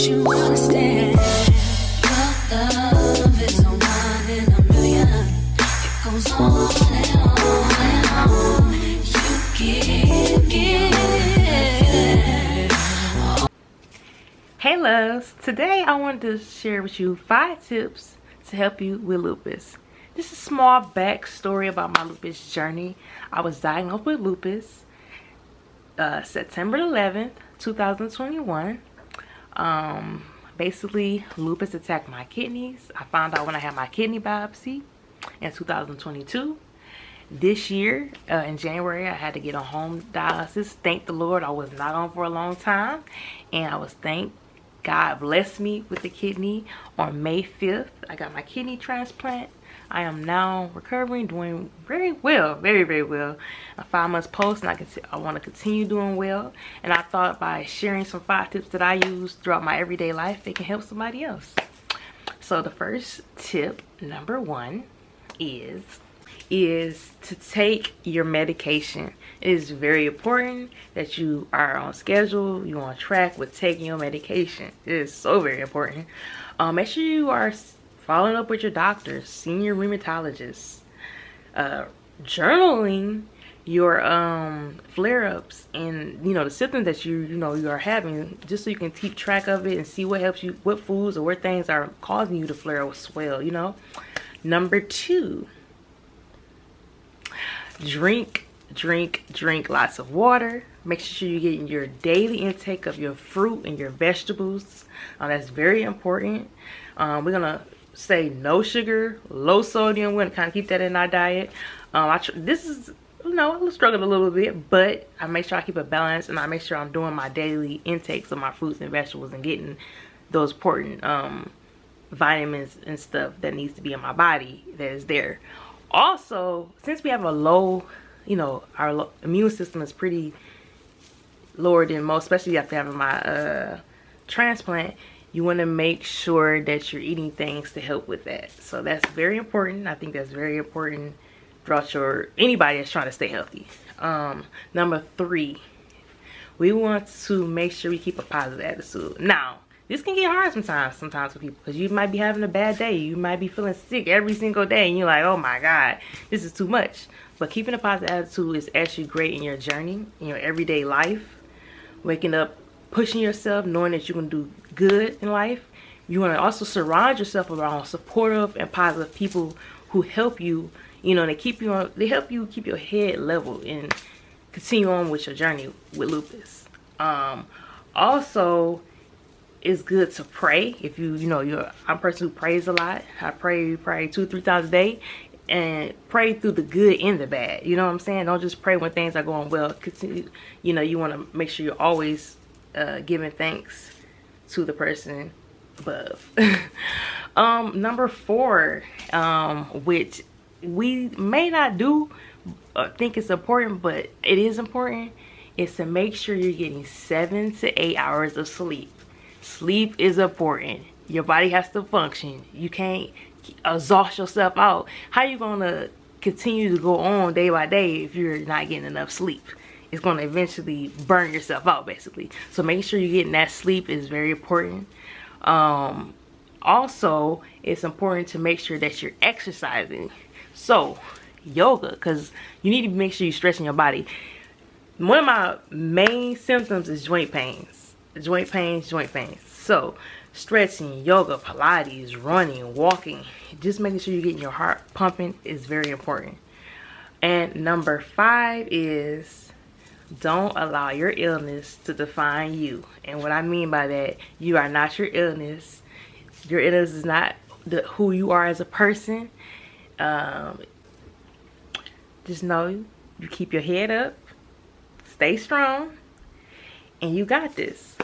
you understand. Your love is no one in a million. It goes on and on and on. You give. Hey loves, today I wanted to share with you 5 tips to help you with lupus. This is a small backstory about my lupus journey. I was diagnosed with lupus September 11th, 2021. Basically, lupus attacked my kidneys. I found out when I had my kidney biopsy in 2022. This year, in January, I had to get on home dialysis. Thank the Lord, I was not on for a long time. And I was God blessed me with the kidney on May 5th. I got my kidney transplant. I am now recovering, doing very well, very, very well. 5 months post, and I want to continue doing well. And I thought by sharing some 5 tips that I use throughout my everyday life, it can help somebody else. So the first tip, number 1, is to take your medication. It is very important that you are on schedule, you're on track with taking your medication. It is so very important. Make sure you are following up with your doctors, seeing your rheumatologists, journaling your flare-ups and the symptoms that you are having, just so you can keep track of it and see what helps you, what foods or what things are causing you to flare or swell. Number 2, drink lots of water. Make sure you're getting your daily intake of your fruit and your vegetables. That's very important. We're gonna say no sugar, low sodium. We're gonna kind of keep that in our diet. This is, I struggle a little bit, but I make sure I keep a balance, and I make sure I'm doing my daily intakes of my fruits and vegetables and getting those important vitamins and stuff that needs to be in my body that is there. Also, since we have a low, our immune system is pretty lower than most, especially after having my transplant, you want to make sure that you're eating things to help with that. So that's very important. I think that's very important throughout anybody that's trying to stay healthy. Number 3, we want to make sure we keep a positive attitude. Now, this can get hard sometimes for people, because you might be having a bad day. You might be feeling sick every single day, and you're like, oh my God, this is too much. But keeping a positive attitude is actually great in your journey, in your everyday life. Waking up, pushing yourself, knowing that you're going to do good in life. You want to also surround yourself around supportive and positive people who help you, they help you keep your head level and continue on with your journey with lupus. Also, it's good to pray. If I'm a person who prays a lot. I pray 2-3 times a day, and pray through the good and the bad. You know what I'm saying? Don't just pray when things are going well. Continue. You want to make sure you're always giving thanks to the person above. Number 4, which we may not do think it's important, but it is important, is to make sure you're getting 7 to 8 hours of sleep. Sleep is important. Your body has to function. You can't exhaust yourself out. How are you going to continue to go on day by day if you're not getting enough sleep? It's going to eventually burn yourself out, basically. So making sure you're getting that sleep is very important. Also, it's important to make sure that you're exercising. So yoga, because you need to make sure you're stretching your body. One of my main symptoms is joint pains. Joint pains. So stretching, yoga, Pilates, running, walking, just making sure you're getting your heart pumping is very important. And number 5 is, don't allow your illness to define you. And what I mean by that, you are not your illness. Your illness is not who you are as a person. Just know you keep your head up, stay strong, and you got this.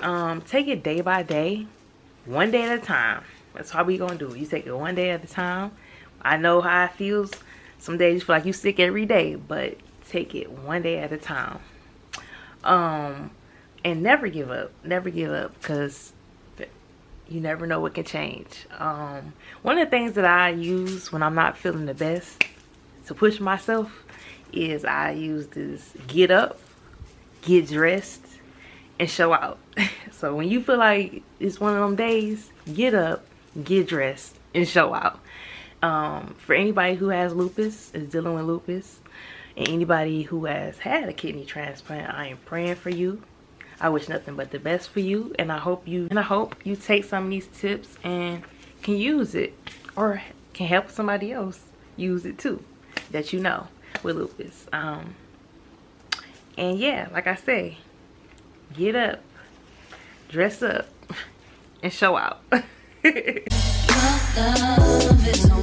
Take it day by day, one day at a time. That's how we gonna do it. You take it one day at a time. I know how it feels. Some days you feel like you sick every day, but take it one day at a time. And never give up. Never give up, because you never know what can change. One of the things that I use when I'm not feeling the best to push myself is I use this get up, get dressed, and show out. So when you feel like it's one of them days, get up, get dressed, and show out. For anybody who has lupus, is dealing with lupus, and anybody who has had a kidney transplant, I am praying for you. I wish nothing but the best for you, and I hope you take some of these tips and can use it, or can help somebody else use it too that you know with lupus. And yeah, like I say, get up, dress up, and show out. Your love is so